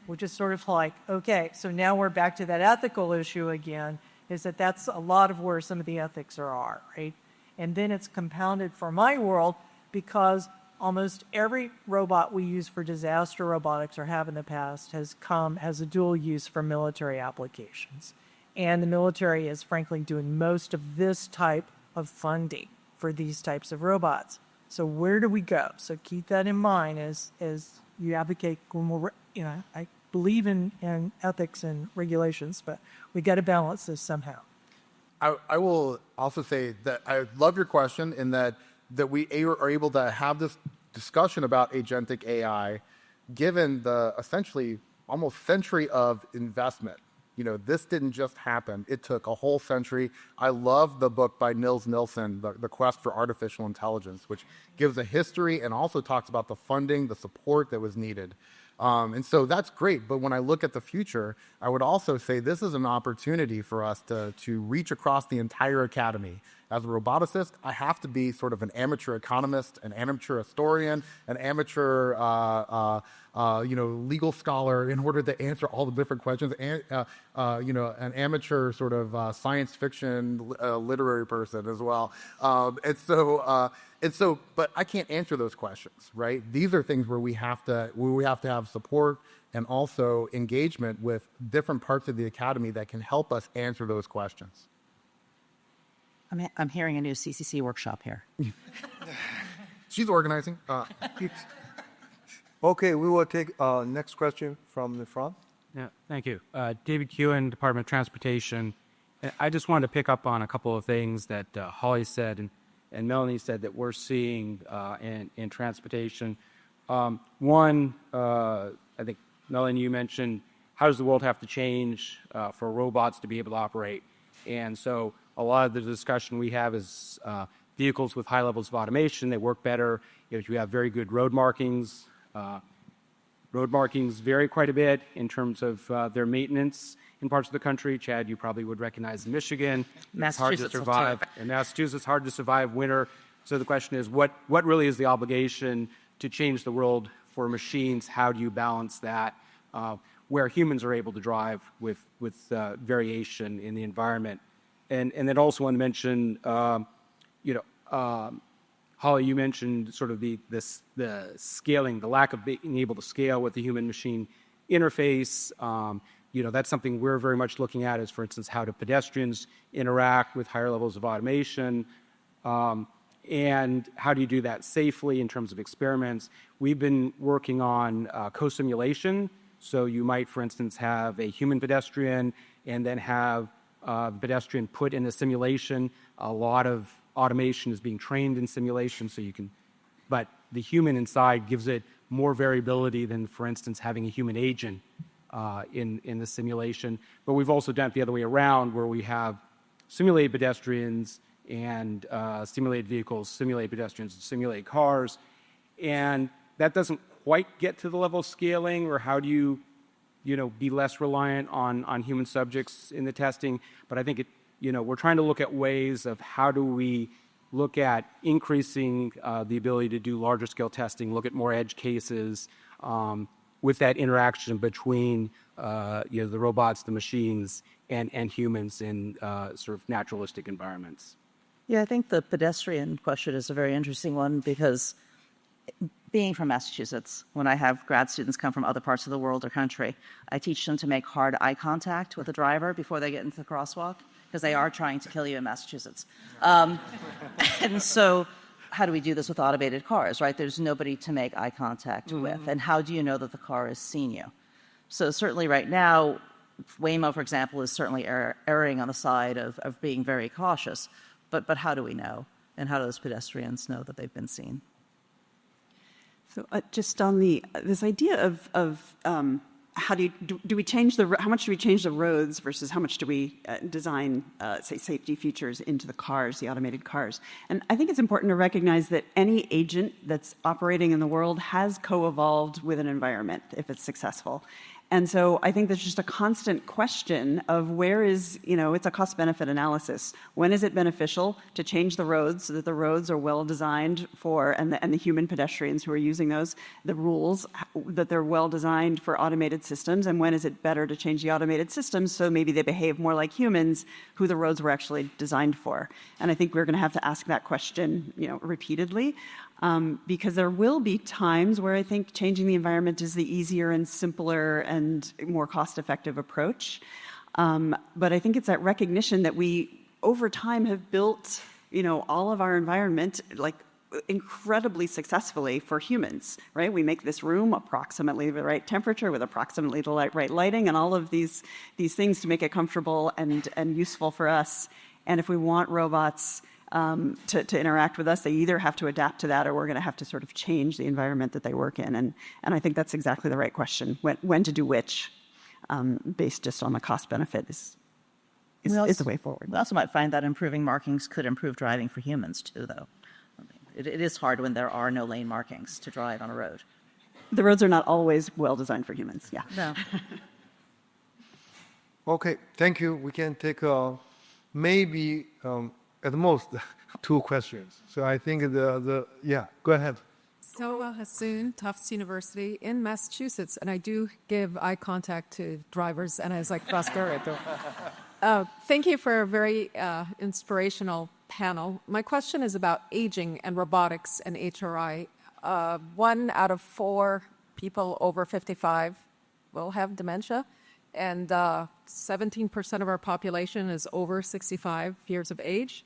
which is sort of like, okay, so now we're back to that ethical issue again, is that's a lot of where some of the ethics are, right? And then it's compounded for my world because almost every robot we use for disaster robotics or have in the past has a dual use for military applications. And the military is frankly doing most of this type of funding for these types of robots. So where do we go? So keep that in mind as you advocate. I believe in ethics and regulations, but we got to balance this somehow. I will also say that I love your question in that we are able to have this discussion about agentic AI, given the essentially almost century of investment. This didn't just happen. It took a whole century. I love the book by Nils Nilsson, The Quest for Artificial Intelligence, which gives a history and also talks about the funding, the support that was needed. And so that's great. But when I look at the future, I would also say this is an opportunity for us to reach across the entire academy As a roboticist, I have to be sort of an amateur economist, an amateur historian, an amateur legal scholar in order to answer all the different questions, and an amateur sort of science fiction literary person as well. But I can't answer those questions, right? These are things where we have to have support and also engagement with different parts of the academy that can help us answer those questions. I'm hearing a new CCC workshop here. She's organizing. Okay, we will take next question from the front. Yeah, thank you. David Kewen, Department of Transportation. I just wanted to pick up on a couple of things that Holly said and Melanie said that we're seeing in transportation. One, I think, Melanie, you mentioned, how does the world have to change for robots to be able to operate? And so a lot of the discussion we have is vehicles with high levels of automation. They work better if you have very good road markings. Road markings vary quite a bit in terms of their maintenance in parts of the country. Chad, you probably would recognize Michigan. It's hard to survive. In Massachusetts, hard to survive winter. So the question is, what really is the obligation to change the world for machines? How do you balance that where humans are able to drive with variation in the environment? And then also want to mention, Holly, you mentioned sort of the scaling, the lack of being able to scale with the human-machine interface. That's something we're very much looking at is, for instance, how do pedestrians interact with higher levels of automation? And how do you do that safely in terms of experiments? We've been working on co-simulation. So you might, for instance, have a human pedestrian and then have the pedestrian put in a simulation. A lot of automation is being trained in simulation, so you can, but the human inside gives it more variability than, for instance, having a human agent in the simulation. But we've also done it the other way around, where we have simulated pedestrians and simulated vehicles, simulated pedestrians, and simulated cars, and that doesn't quite get to the level of scaling, or how do you be less reliant on human subjects in the testing. But I think we're trying to look at ways of how do we look at increasing the ability to do larger scale testing, look at more edge cases with that interaction between the robots, the machines, and humans in sort of naturalistic environments. Yeah, I think the pedestrian question is a very interesting one because being from Massachusetts, when I have grad students come from other parts of the world or country, I teach them to make hard eye contact with the driver before they get into the crosswalk, because they are trying to kill you in Massachusetts. And so how do we do this with automated cars, right? There's nobody to make eye contact with. And how do you know that the car has seen you? So certainly right now, Waymo, for example, is certainly erring on the side of being very cautious. But how do we know? And how do those pedestrians know that they've been seen? So just on this idea of how do we change how much do we change the roads versus how much do we design, say, safety features into the cars, the automated cars? And I think it's important to recognize that any agent that's operating in the world has co-evolved with an environment if it's successful. And so I think there's just a constant question of where is, it's a cost-benefit analysis. When is it beneficial to change the roads so that the roads are well designed for, and the human pedestrians who are using those, the rules, that they're well designed for automated systems? And when is it better to change the automated systems so maybe they behave more like humans who the roads were actually designed for? And I think we're going to have to ask that question, repeatedly. Because there will be times where I think changing the environment is the easier and simpler and more cost-effective approach. But I think it's that recognition that we, over time, have built, all of our environment incredibly successfusely for humans, right? We make this room approximately the right temperature with approximately the right lighting, and all of these things to make it comfortable and useful for us. And if we want robots to interact with us, they either have to adapt to that, or we're going to have to sort of change the environment that they work in. And I think that's exactly the right question. When to do which, based just on the cost benefit, is the way forward. We also might find that improving markings could improve driving for humans too, though. It is hard when there are no lane markings to drive on a road. The roads are not always well designed for humans. Yeah. No. Okay, thank you. We can take maybe at most 2 questions. So I think yeah, go ahead. So Hassoun, Tufts University in Massachusetts, and I do give eye contact to drivers, and I was like, thank you for a very inspirational panel. My question is about aging and robotics and HRI. 1 out of 4 people over 55 will have dementia, and 17% of our population is over 65 years of age.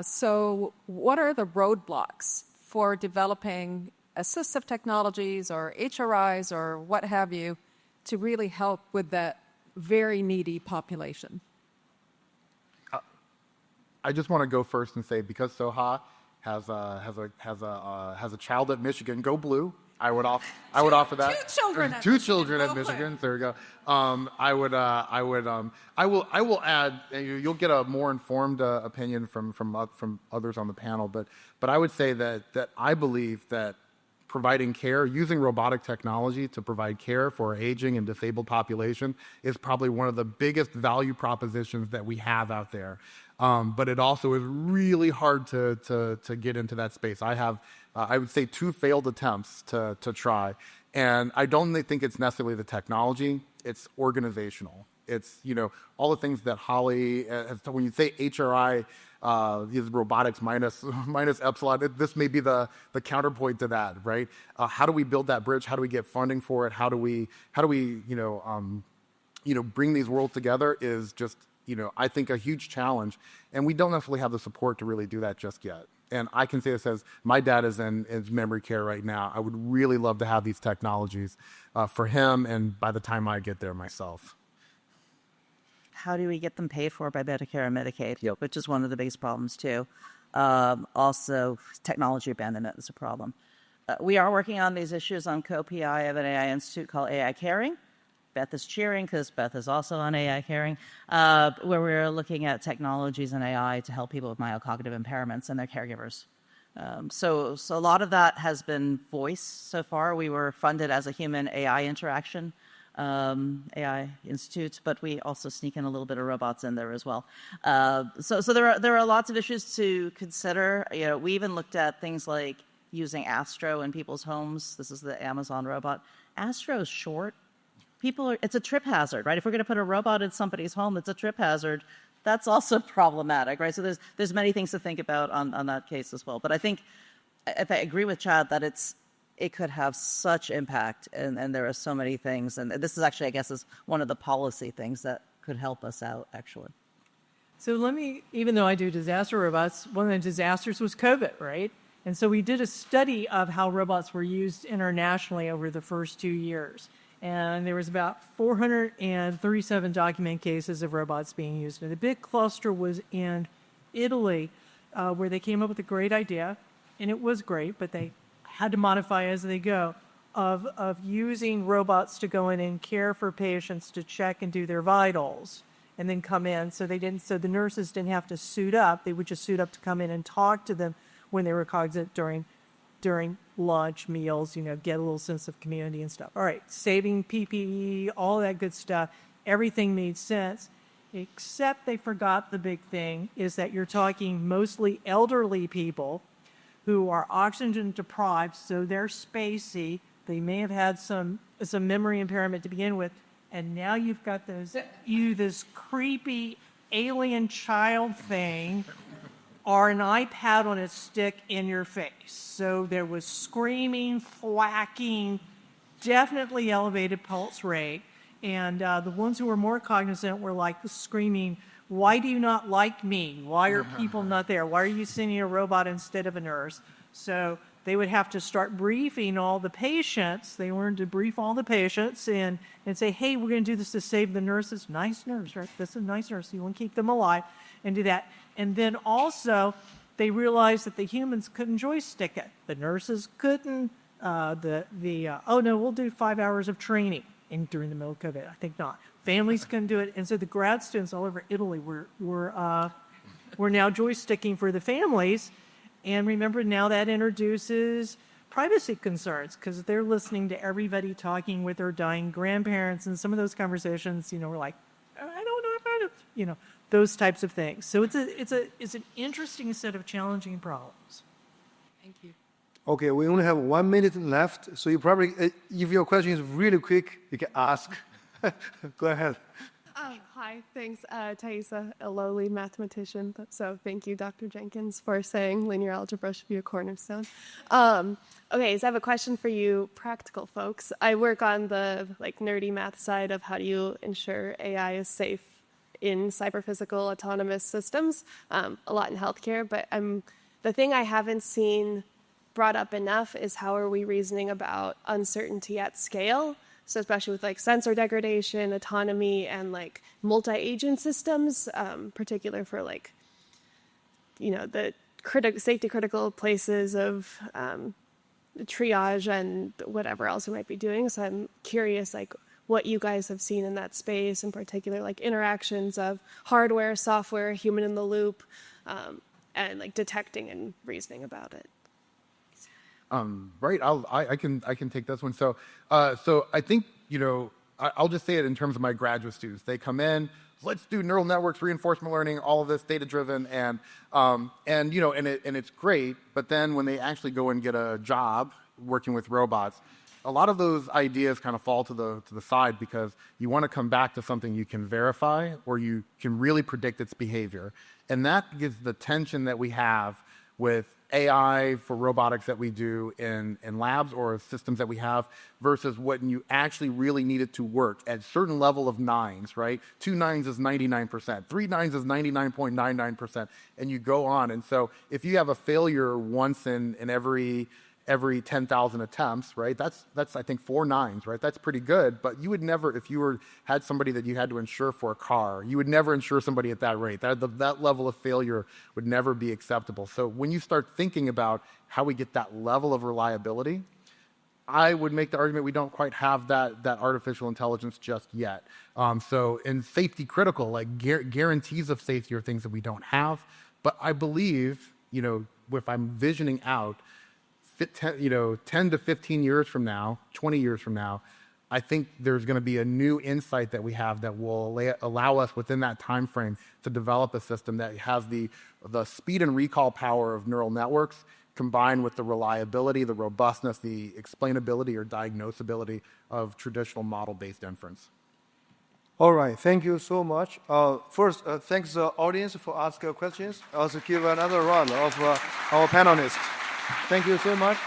So what are the roadblocks for developing assistive technologies or HRIs or what have you to really help with that very needy population? I just want to go first and say, because Soha has a child at Michigan, go blue. I would offer that. 2 children. Two children at Michigan. There we go. I will add. You'll get a more informed opinion from others on the panel, but I would say that I believe that providing care using robotic technology to provide care for our aging and disabled population is probably one of the biggest value propositions that we have out there. But it also is really hard to get into that space. I have, I would say, 2 failed attempts to try. And I don't think it's necessarily the technology, it's organizational. It's, all the things that Holly, when you say HRI, is robotics minus epsilon, this may be the counterpoint to that, right? How do we build that bridge? How do we get funding for it? How do we bring these worlds together is just, I think a huge challenge, and we don't necessarily have the support to really do that just yet. And I can say this as my dad is in memory care right now. I would really love to have these technologies for him, and by the time I get there myself. How do we get them paid for by Medicare and Medicaid, which is one of the biggest problems too. Also, technology abandonment is a problem. We are working on these issues on CoPI. I have an AI institute called AI Caring. Beth is cheering because Beth is also on AI Caring, where we're looking at technologies and AI to help people with myocognitive impairments and their caregivers. So a lot of that has been voice so far. We were funded as a human AI interaction AI institute, but we also sneak in a little bit of robots in there as well. So there are lots of issues to consider. We even looked at things like using Astro in people's homes. This is the Amazon robot. Astro is short. It's a trip hazard, right? If we're going to put a robot in somebody's home, it's a trip hazard. That's also problematic, right? So there's many things to think about on that case as well. But I think if I agree with Chad that it could have such impact, and there are so many things, and this is actually, I guess, is one of the policy things that could help us out, actually. So even though I do disaster robots, one of the disasters was COVID, right? And so we did a study of how robots were used internationally over the first 2 years. And there was about 437 documented cases of robots being used. And the big cluster was in Italy, where they came up with a great idea, and it was great, but they had to modify as they go, of using robots to go in and care for patients to check and do their vitals, and then come in. So the nurses didn't have to suit up. They would just suit up to come in and talk to them when they were cognizant during lunch, meals, get a little sense of community and stuff. All right, saving PPE, all that good stuff. Everything made sense, except they forgot the big thing is that you're talking mostly elderly people who are oxygen deprived, so they're spacey. They may have had some memory impairment to begin with, and now you've got this creepy alien child thing or an iPad on a stick in your face. So there was screaming, thwacking, definitely elevated pulse rate. And the ones who were more cognizant were like screaming, "Why do you not like me? Why are people not there? Why are you sending a robot instead of a nurse?" So they would have to start briefing all the patients. They learned to brief all the patients and say, "Hey, we're going to do this to save the nurses." Nice nurse, right? This is a nice nurse. You want to keep them alive and do that. And then also, they realized that the humans couldn't joystick it. The nurses couldn't. Oh no, we'll do 5 hours of training during the middle of COVID. I think not. Families couldn't do it, and so the grad students all over Italy were now joysticking for the families. And remember, now that introduces privacy concerns because they're listening to everybody talking with their dying grandparents, and some of those conversations, were like, "I don't know if I," those types of things. So it's an interesting set of challenging problems. Thank you. Okay, we only have 1 minute left, so you probably, if your question is really quick, you can ask. Go ahead. Hi, thanks, Thaisa, a lowly mathematician. So thank you, Dr. Jenkins, for saying linear algebra should be a cornerstone. Okay, so I have a question for you, practical folks. I work on the nerdy math side of how do you ensure AI is safe in cyber-physical autonomous systems, a lot in healthcare. But the thing I haven't seen brought up enough is how are we reasoning about uncertainty at scale? So especially with sensor degradation, autonomy, and multi-agent systems, particular for the safety critical places of triage and whatever else we might be doing. So I'm curious what you guys have seen in that space, in particular interactions of hardware, software, human in the loop, and detecting and reasoning about it. Right. I can take this one. So I think, I'll just say it in terms of my graduate students. They come in, let's do neural networks, reinforcement learning, all of this data driven, and it's great. But then when they actually go and get a job working with robots, a lot of those ideas kind of fall to the side because you want to come back to something you can verify or you can really predict its behavior. And that gives the tension that we have with AI for robotics that we do in labs or systems that we have versus when you actually really need it to work at a certain level of nines, right? 2 nines is 99%, 3 nines is 99.99%, and you go on. And so if you have a failure once in every 10,000 attempts, right? That's I think 4 nines, right? That's pretty good. But you would never, if you had somebody that you had to insure for a car, you would never insure somebody at that rate. That level of failure would never be acceptable. So when you start thinking about how we get that level of reliability, I would make the argument we don't quite have that artificial intelligence just yet. So in safety critical, guarantees of safety are things that we don't have. But I believe, if I'm visioning out, 10 to 15 years from now, 20 years from now, I think there's going to be a new insight that we have that will allow us within that time frame to develop a system that has the speed and recall power of neural networks combined with the reliability, the robustness, the explainability or diagnosability of traditional model-based inference. All right, thank you so much. First, thanks the audience for asking questions. Also give another round of our panelists. Thank you so much.